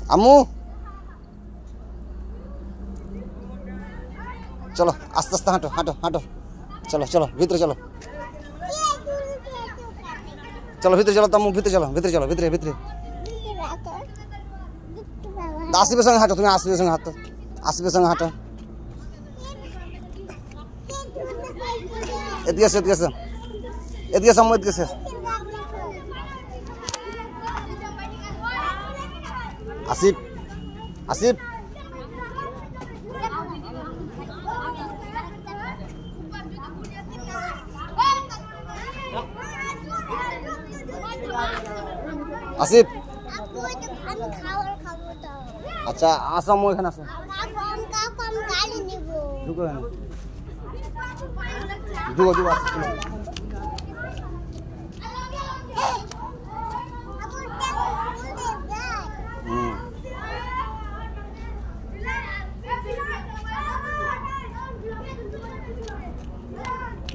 আম্মু চলো আস্তে আস্তে হাঁটো হাঁটো হাঁটো চলো চলো ভিতরে চলো চলো ভিতরে চলো আম্মু ভিতরে চলো ভিতরে ভিতরে আসিফের সঙ্গে হাঁটো তুমি আসিফের সঙ্গে হাঁটো এদিকে এসো আম্মু এদিকে এসো আসিফ আসিফ আচ্ছা আসো আম্মু এখানে আসো ঢুকো এখানে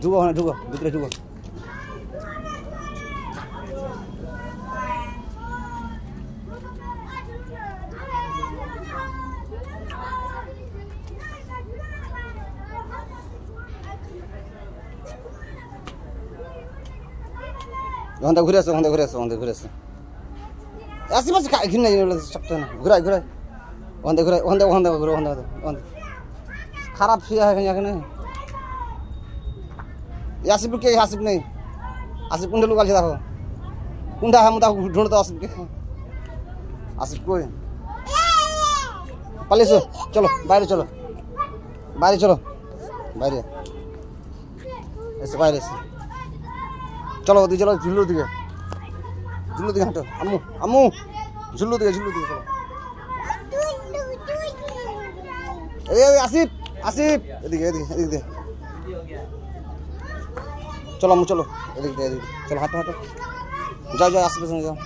ঢুকো ঢুকো ভিতরে ঢুকো ওখান থেকে ঘুরে আসো আশেপাশে ঘিরে সপ্তাহ না ঘুরাই ওখান থেকে ঘুরো খারাপ শুয়ে এখানে আসিফ কে আসিফ নেই আসিফ কোনটা লুকালছে দেখো কোনটা আমি তাকে ঢুঁড়তো আসিফকে আসিফ কই পালিয়েছো চলো বাইরে এসে বাইরে এসে চলো ওদিকে চলো ঝুল্লুর দিকে হাঁটো আম্মু ঝুল্লুর দিকে চলো এই আসিফ এদিকে চলো আম্মু চলো এদিকে চলো হাঁটো যাও আসিফের সঙ্গে যাও